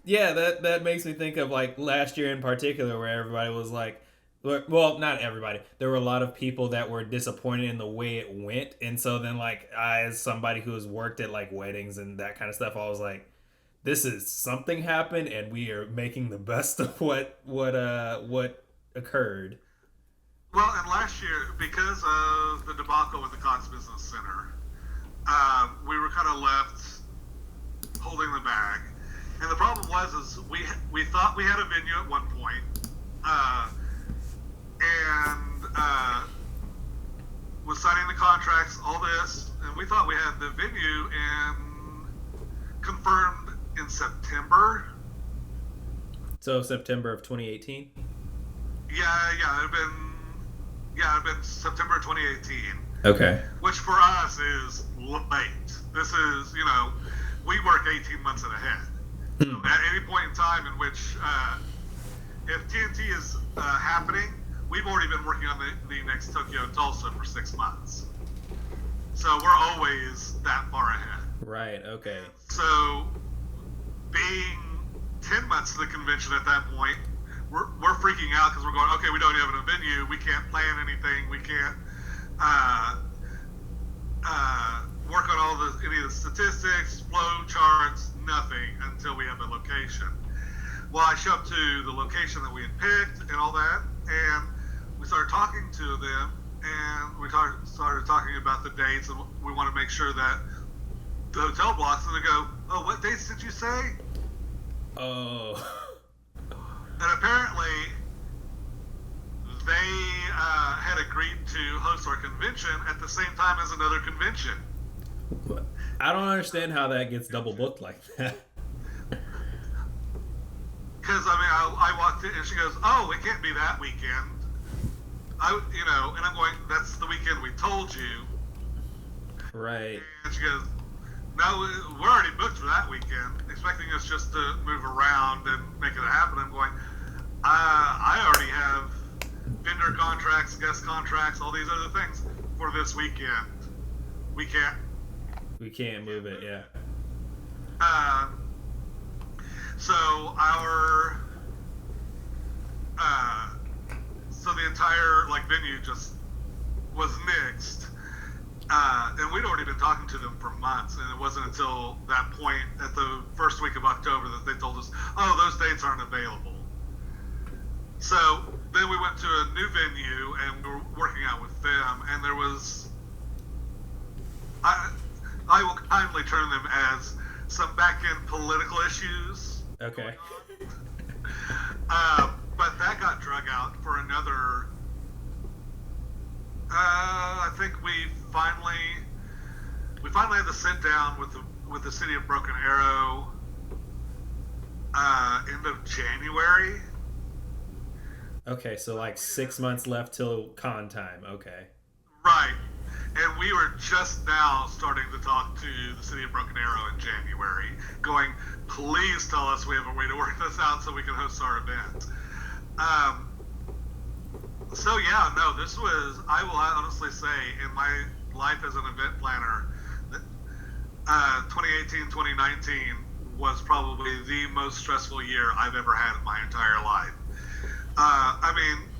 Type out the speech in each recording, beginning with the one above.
Yeah, that makes me think of like last year in particular, where everybody was like, well, not everybody. There were a lot of people that were disappointed in the way it went, and so then like I, as somebody who has worked at like weddings and that kind of stuff, I was like, this is something happened, and we are making the best of what occurred. Well, and last year, because of the debacle with the Cox Business Center, we were kind of left holding the bag. And the problem was, is we thought we had a venue at one point, uh, and was signing the contracts, all this, and we thought we had the venue in confirmed in September. So September of 2018. Yeah, it'd been September 2018, Okay. which for us is late. This is, we work 18 months ahead. So Hmm. at any point in time in which, if TNT is happening, we've already been working on the next Tokyo and Tulsa for 6 months. So we're always that far ahead. Right. Okay. So being 10 months to the convention at that point, we're freaking out because we're going, okay, we don't have a venue, we can't plan anything, we can't uh, work on any of the statistics, flow charts, nothing until we have a location. Well, I show up to the location that we had picked and all that, and we started talking to them, and we started talking about the dates, and we want to make sure that the hotel blocks, and they go, oh, what dates did you say? Oh. And apparently, they had agreed to host our convention at the same time as another convention. I don't understand how that gets double booked like that. Because I walked in and she goes, "Oh, it can't be that weekend." And I'm going, "That's the weekend we told you." Right. And she goes, "No, we're already booked for that weekend, expecting us just to move around and make it happen." I'm going, I already have vendor contracts, guest contracts, all these other things for this weekend. We can't. We can't move it. Yeah. Uh, so our, uh, so the entire venue just was nixed. And we'd already been talking to them for months, and it wasn't until that point at the first week of October that they told us, "Oh, those dates aren't available." So then we went to a new venue, and we were working out with them, and there was, I will kindly term them as some back-end political issues. Okay. But that got drug out for another. I think we finally had to sit down with the city of Broken Arrow end of January. Okay. So like 6 months left till con time. Okay. Right. And we were just now starting to talk to the city of Broken Arrow in January, going, please tell us we have a way to work this out so we can host our event. So yeah, no, this was, I will honestly say, in my life as an event planner, 2018, 2019 was probably the most stressful year I've ever had in my entire life.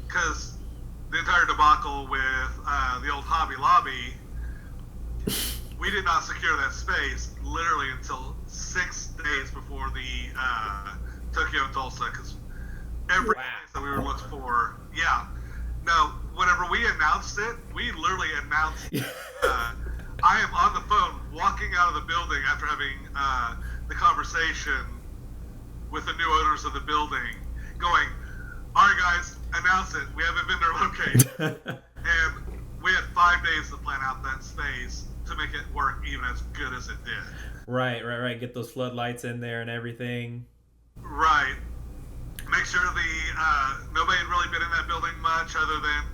Because the entire debacle with the old Hobby Lobby, we did not secure that space literally until 6 days before the Tokyo and Tulsa, because every Wow. place that we were looking for, yeah. No, whenever we announced it, we literally announced, I am on the phone walking out of the building after having the conversation with the new owners of the building, going, all right, guys, announce it. We have a vendor located. And we had 5 days to plan out that space to make it work even as good as it did. Right. Get those floodlights in there and everything. Right. Make sure nobody had really been in that building much other than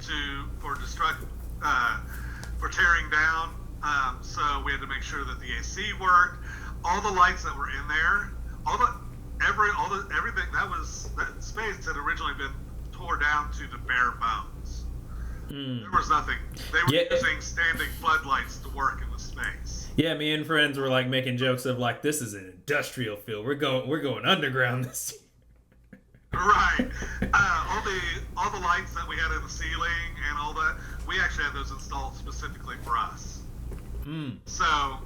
for tearing down. So we had to make sure that the AC worked. All the lights that were in there, everything that space had originally been tore down to the bare bones. Mm. There was nothing. They were Yeah. using standing floodlights to work in the space. Yeah, me and friends were like making jokes of like, this is an industrial field. We're going underground this year. Right. All the lights that we had in the ceiling and all that, we actually had those installed specifically for us. Mm. So all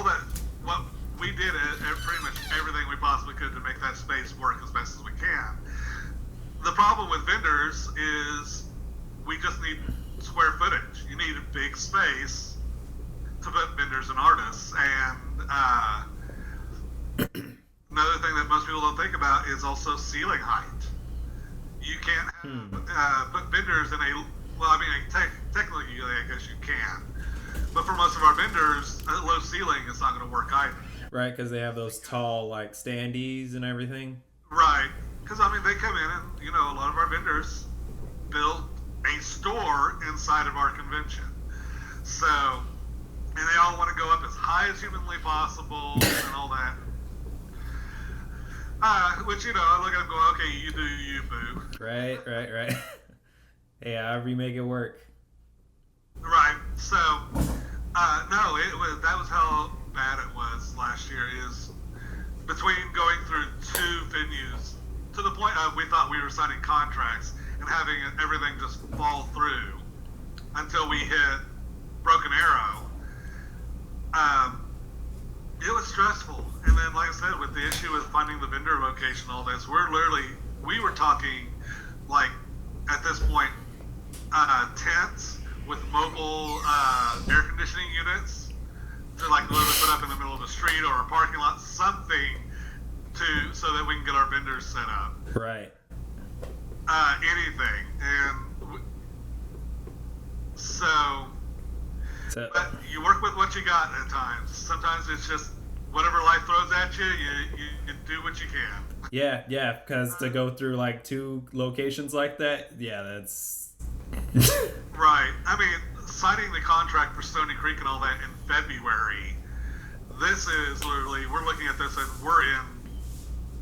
that, what we did, pretty much everything we possibly could to make that space work as best as we can. The problem with vendors is we just need square footage. You need a big space to put vendors and artists, and another thing that most people don't think about is also ceiling height. You can't put vendors in a, well, I mean, technically, I guess you can, but for most of our vendors, a low ceiling is not going to work either. Right, because they have those tall like standees and everything. Right, because I mean, they come in and, you know, a lot of our vendors build a store inside of our convention. So, and they all want to go up as high as humanly possible and all that. Which, you know, I look at them going, okay, you do you, boo. Right. Yeah, however you make it work. Right. So, no, that was how bad it was last year. Is between going through two venues to the point of we thought we were signing contracts and having everything just fall through until we hit Broken Arrow. It was stressful, and then, like I said, with the issue with finding the vendor location, all this, we were talking, like, at this point, tents with mobile air conditioning units to, like, literally put up in the middle of the street or a parking lot, something so that we can get our vendors set up. Right. Anything, and so. But you work with what you got at times. Sometimes it's just whatever life throws at you, you do what you can. Yeah, because to go through like two locations like that, yeah, that's... Right. I mean, signing the contract for Stony Creek and all that in February, this is literally, we're looking at this and we're in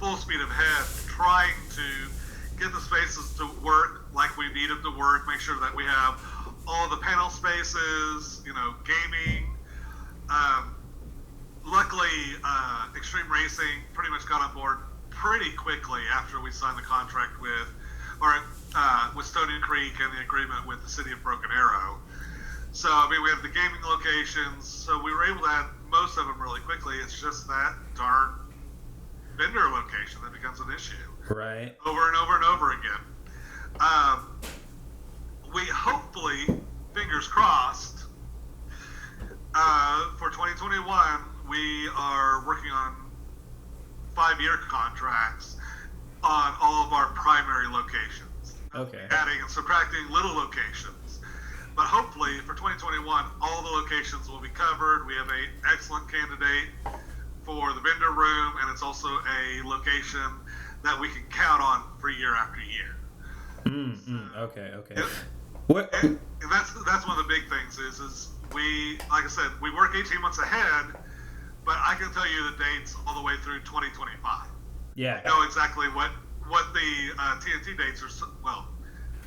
full speed ahead trying to get the spaces to work like we need them to work, make sure that we have all the panel spaces, you know, gaming. Luckily, Extreme Racing pretty much got on board pretty quickly after we signed the contract with Stony Creek and the agreement with the city of Broken Arrow. So, I mean, we have the gaming locations, so we were able to have most of them really quickly. It's just that darn vendor location that becomes an issue. Right. Over and over and over again. We hopefully, fingers crossed, for 2021, we are working on 5-year contracts on all of our primary locations. Okay. Adding and subtracting little locations. But hopefully, for 2021, all the locations will be covered. We have an excellent candidate for the vendor room, and it's also a location that we can count on for year after year. Okay. Yep. What? And that's one of the big things is we, like I said, we work 18 months ahead, but I can tell you the dates all the way through 2025. Yeah. I know exactly what the TNT dates are. Well,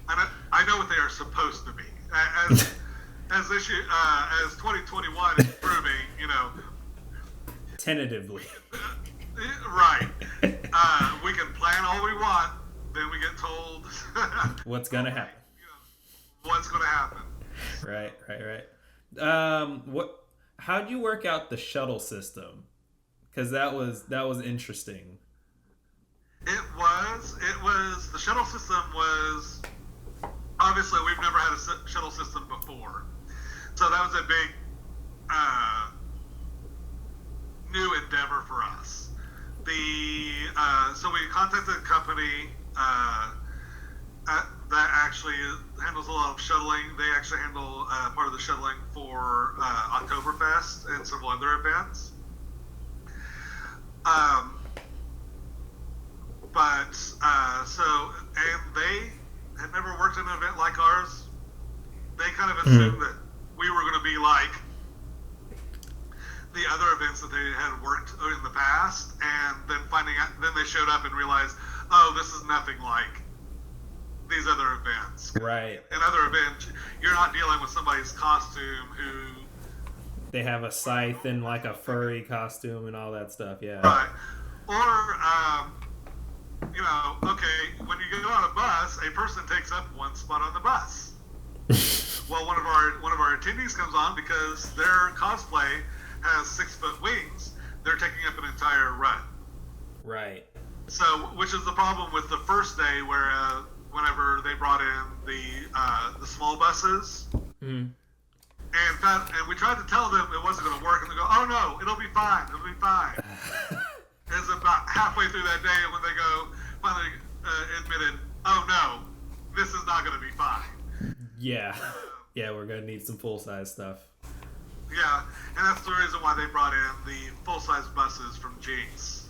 I know what they are supposed to be. As 2021 is proving, you know. Tentatively. Right. We can plan all we want, then we get told what's gonna happen. What's gonna happen. Right. How'd you work out the shuttle system? Because that was interesting. It was the shuttle system was, obviously we've never had a shuttle system before, so that was a big new endeavor for us. So we contacted a company that actually handles a lot of shuttling. They actually handle part of the shuttling for Oktoberfest and several other events. And they had never worked in an event like ours. They kind of assumed that we were going to be like the other events that they had worked in the past, and then then they showed up and realized, oh, this is nothing like these other events. Right. In other events, you're not dealing with somebody's costume who They have a scythe and like a furry costume and all that stuff. Yeah. Right. Or, okay, when you get on a bus, a person takes up one spot on the bus. Well, one of our attendees comes on because their cosplay has 6-foot wings. They're taking up an entire run. Right. So, which is the problem with the first day, where whenever they brought in the small buses, and we tried to tell them it wasn't going to work, and they go, "Oh no, it'll be fine. It'll be fine." It's about halfway through that day when they finally admitted, "Oh no, this is not going to be fine." Yeah. Yeah, we're going to need some full-size stuff. Yeah, and that's the reason why they brought in the full-size buses from Jinx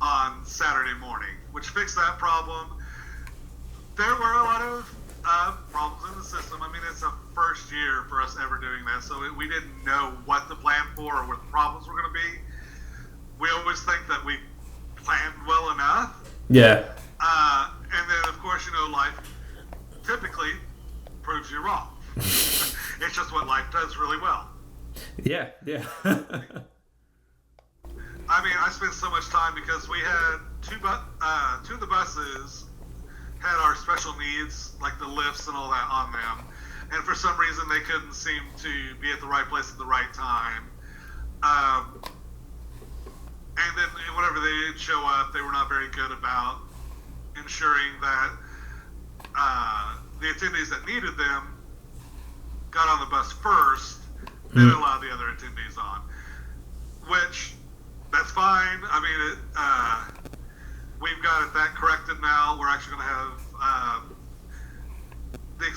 on Saturday morning, which fixed that problem. There were a lot of problems in the system. I mean, it's the first year for us ever doing that, so we didn't know what to plan for or what the problems were going to be. We always think that we planned well enough. Yeah. And then, of course, life typically proves you wrong. It's just what life does really well. Yeah. I mean, I spent so much time because we had two of the buses had our special needs, like the lifts and all that on them. And for some reason, they couldn't seem to be at the right place at the right time. And then whenever they did show up, they were not very good about ensuring that the attendees that needed them got on the bus first, then allowed the other attendees on. Which, that's fine. I mean, we've got that corrected now. We're actually going to have the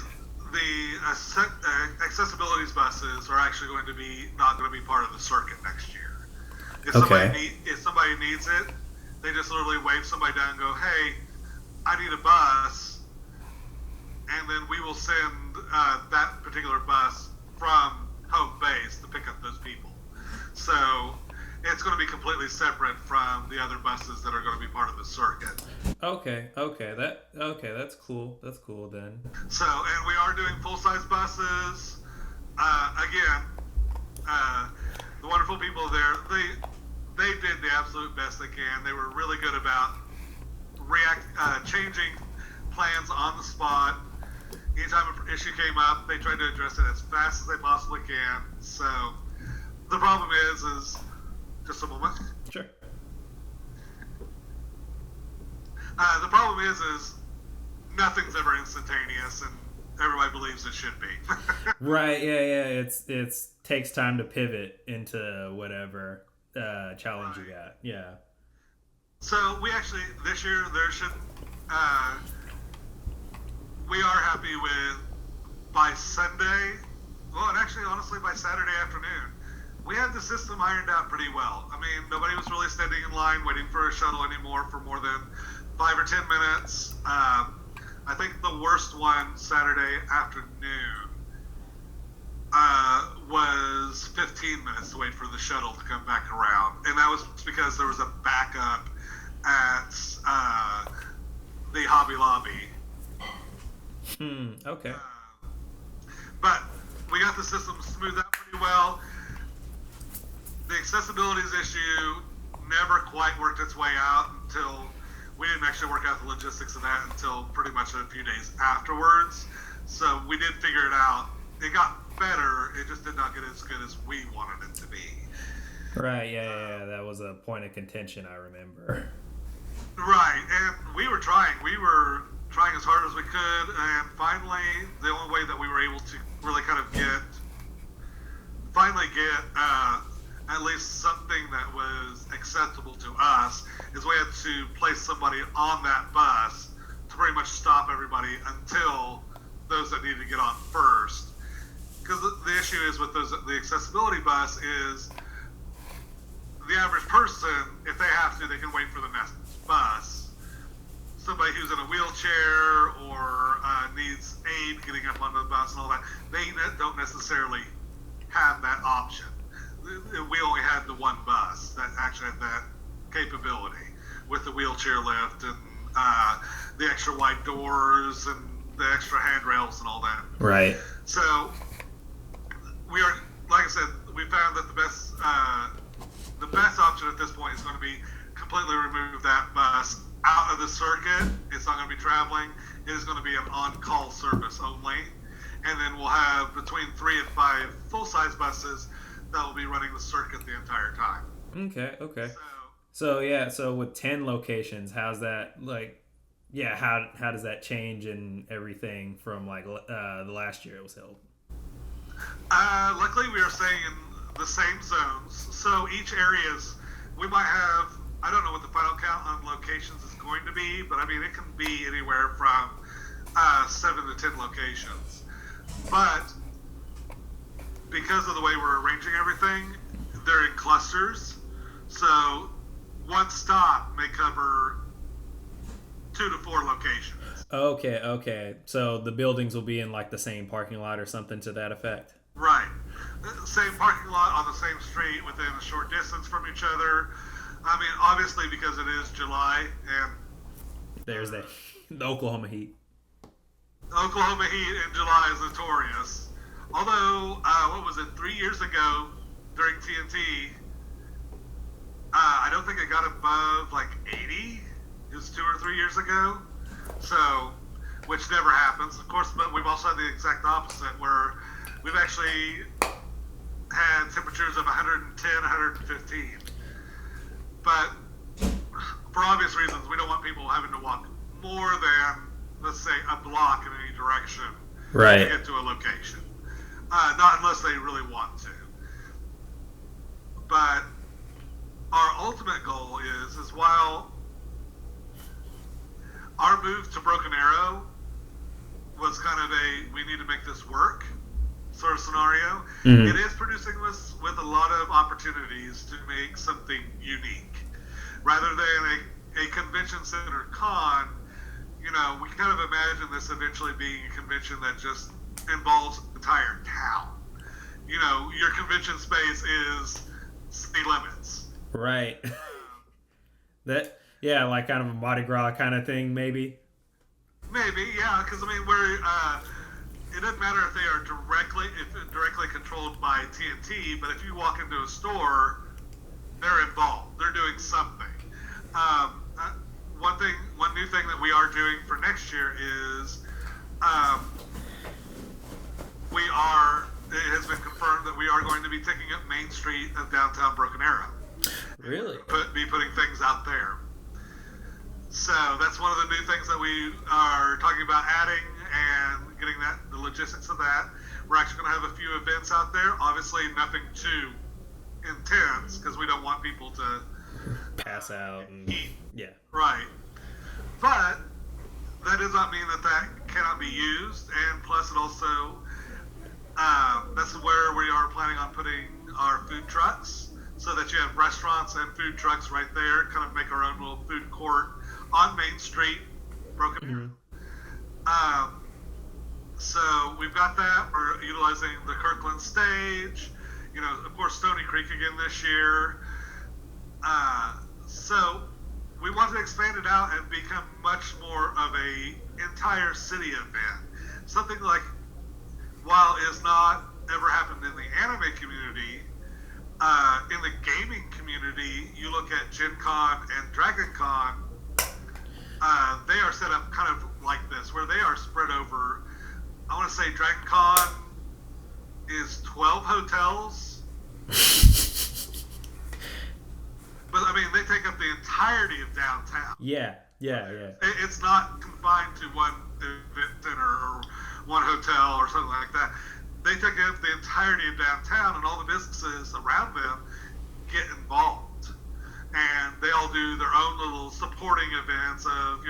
accessibilities buses are actually going to be not going to be part of the circuit next year. If somebody needs it, they just literally wave somebody down and go, "Hey, I need a bus," and then we will send that particular bus from home base to pick up those people. So it's going to be completely separate from the other buses that are going to be part of the circuit. Okay, that's cool. That's cool then. So, and we are doing full-size buses. The wonderful people there, they did the absolute best they can. They were really good about changing plans on the spot. Anytime an issue came up, they tried to address it as fast as they possibly can. So the problem is just a moment. Sure. The problem is nothing's ever instantaneous, and everybody believes it should be. Right. Yeah. It's takes time to pivot into whatever challenge you got. Yeah. So we actually this year there should we are happy with by Sunday. Well, and actually, honestly, by Saturday afternoon, we had the system ironed out pretty well. I mean, nobody was really standing in line waiting for a shuttle anymore for more than 5 or 10 minutes. I think the worst one Saturday afternoon was 15 minutes to wait for the shuttle to come back around. And that was because there was a backup at the Hobby Lobby. Okay. But we got the system smoothed out pretty well. The accessibilities issue never quite worked its way out until we didn't actually work out the logistics of that until pretty much a few days afterwards. So we did figure it out. It got better. It just did not get as good as we wanted it to be. Right. Yeah. That was a point of contention, I remember. Right. And we were trying. We were trying as hard as we could. And finally, the only way that we were able to really kind of get at least something that was acceptable to us is we had to place somebody on that bus to pretty much stop everybody until those that needed to get on first. Because the issue is with the accessibility bus is the average person, if they have to, they can wait for the next bus. Somebody who's in a wheelchair or needs aid getting up onto the bus and all that, they don't necessarily have that option. We only had the one bus that actually had that capability with the wheelchair lift and the extra wide doors and the extra handrails and all that. Right. So we are like I said, we found that the best option at this point is going to be completely remove that bus out of the circuit. It's not going to be traveling. It is going to be an on-call service only. And then we'll have between 3 and 5 full-size buses that will be running the circuit the entire time. Okay. So with 10 locations, how's that like? Yeah, how does that change and everything from like the last year it was held? Luckily, we are staying in the same zones. So each areas, we might have, I don't know what the final count on locations is going to be, but I mean, it can be anywhere from 7 to 10 locations. But because of the way we're arranging everything, they're in clusters. So one stop may cover 2 to 4 locations. Okay. So the buildings will be in like the same parking lot or something to that effect. Right. Same parking lot on the same street within a short distance from each other. I mean, obviously because it is July and There's the Oklahoma heat. Oklahoma heat in July is notorious. Although, what was it, 3 years ago during TNT, I don't think it got above like 80. It was 2 or 3 years ago. So, which never happens, of course, but we've also had the exact opposite where we've actually had temperatures of 110, 115. But for obvious reasons, we don't want people having to walk more than, let's say, a block in any direction to get to a location. Not unless they really want to. But our ultimate goal is while our move to Broken Arrow was kind of we need to make this work sort of scenario, it is producing us with a lot of opportunities to make something unique. Rather than a convention center con, we kind of imagine this eventually being a convention that just involves the entire town. Your convention space is city limits. Right. Like kind of a Mardi Gras kind of thing, maybe. Maybe, yeah, because I mean, it doesn't matter if they are directly controlled by TNT, but if you walk into a store, they're involved. They're doing something. One new thing that we are doing for next year is it has been confirmed that we are going to be taking up Main Street of downtown Broken Arrow. Really? Be putting things out there. So that's one of the new things that we are talking about adding and getting the logistics of that. We're actually going to have a few events out there. Obviously, nothing too intense because we don't want people to pass out and eat. Yeah. Right. But that does not mean that cannot be used. And plus, it also that's where we are planning on putting our food trucks, so that you have restaurants and food trucks right there. Kind of make our own little food court on Main Street, Broken Arrow. So we've got that. We're utilizing the Kirkland stage. Of course, Stony Creek again this year. So we want to expand it out and become much more of a entire city event. Something like, while it's not ever happened in the anime community, in the gaming community, you look at Gen Con and Dragon Con, they are set up kind of like this, where they are spread over, I want to say Dragon Con is 12 hotels. But, I mean, they take up the entirety of downtown. Yeah. It's not confined to one event center or one hotel or something like that. They take up the entirety of downtown, and all the businesses around them get involved. And they all do their own little supporting events of,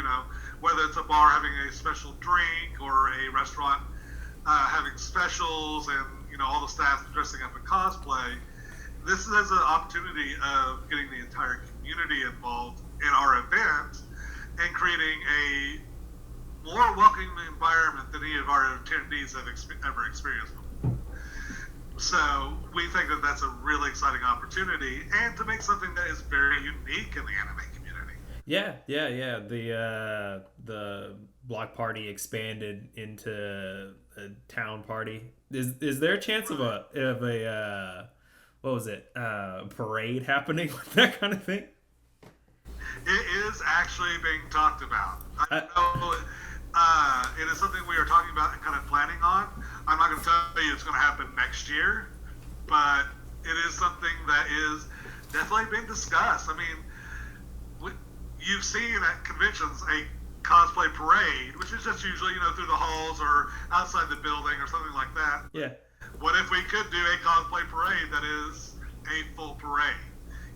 whether it's a bar having a special drink or a restaurant having specials and, all the staff dressing up in cosplay. This is an opportunity of getting the entire community involved in our event and creating a more welcoming environment than any of our attendees have ever experienced before. So we think that that's a really exciting opportunity, and to make something that is very unique in the anime community. Yeah. The block party expanded into town party. Is there a chance of a what was it, parade happening with that kind of thing? It is actually being talked about. I I, know it is something we are talking about and kind of planning on. I'm not going to tell you it's going to happen next year, but it is something that is definitely being discussed. I mean, you've seen at conventions a cosplay parade, which is just usually, through the halls or outside the building or something like that. yeah. What if we could do a cosplay parade that is a full parade?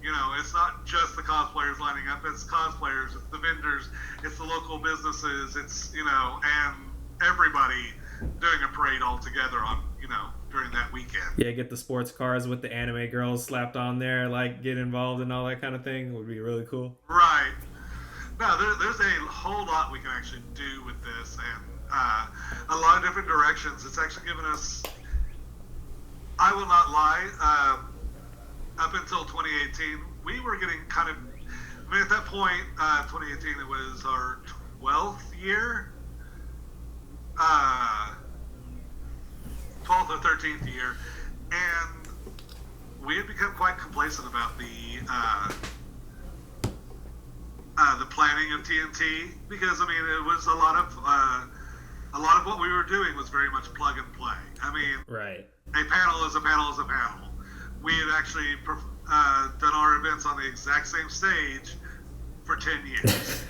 It's not just the cosplayers lining up, it's cosplayers, it's the vendors, it's the local businesses, it's, and everybody doing a parade all together on, during that weekend. Yeah, get the sports cars with the anime girls slapped on there, like get involved and all that kind of thing would be really cool. Right. No, there's a whole lot we can actually do with this, and a lot of different directions. It's actually given us, I will not lie, up until 2018, we were getting kind of, at that point, 2018, it was our 12th year, 12th or 13th year, and we had become quite complacent about the planning of TNT, because it was a lot of what we were doing was very much plug and play. Right. A panel is a panel is a panel. We had actually done our events on the exact same stage for 10 years.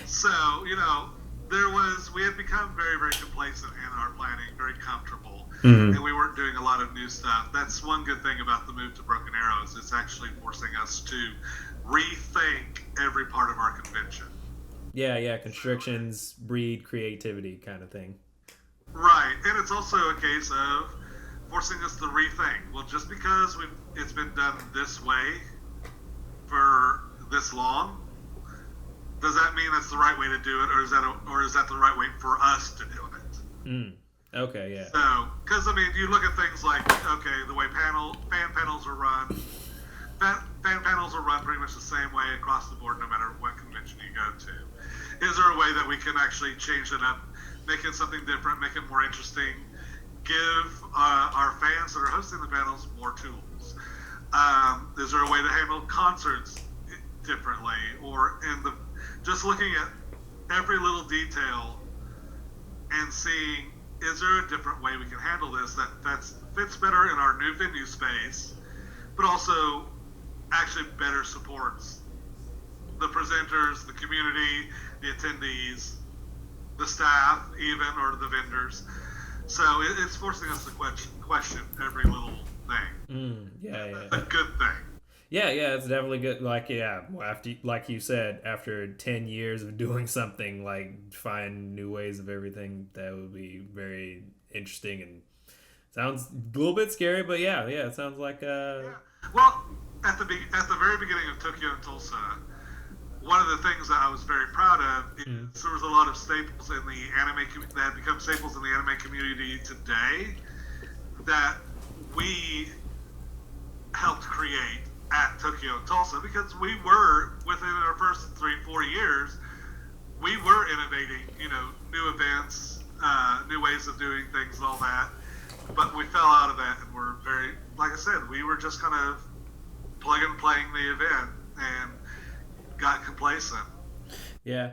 So, we had become very, very complacent in our planning, very comfortable, and we weren't doing a lot of new stuff. That's one good thing about the move to Broken Arrows. It's actually forcing us to rethink every part of our convention. Yeah, constrictions breed creativity kind of thing. Right, and it's also a case of forcing us to rethink. Well, just because it's been done this way for this long, does that mean that's the right way to do it, or is that the right way for us to do it? Okay, yeah. So, because you look at things like, okay, the way fan panels are run. Fan panels are run pretty much the same way across the board, no matter what convention you go to. Is there a way that we can actually change it up, make it something different, make it more interesting, give our fans that are hosting the panels more tools? Is there a way to handle concerts differently, or just looking at every little detail and seeing, is there a different way we can handle this that fits better in our new venue space, but also actually better supports the presenters, the community, the attendees, the staff even, or the vendors. So it's forcing us to question every little thing. Yeah. That's a good thing. Yeah, it's definitely good. Like you said, after 10 years of doing something, find new ways of everything, that would be very interesting and sounds a little bit scary, but yeah, it sounds like Yeah. Well, at the very beginning of Tokyo and Tulsa, one of the things that I was very proud of is there was a lot of staples in the anime that have become staples in the anime community today that we helped create at Tokyo and Tulsa, because we were, within our first 3-4 years, we were innovating, new events, new ways of doing things and all that, but we fell out of that, and we're very, like I said, we were just kind of plug and playing the event and got complacent. Yeah.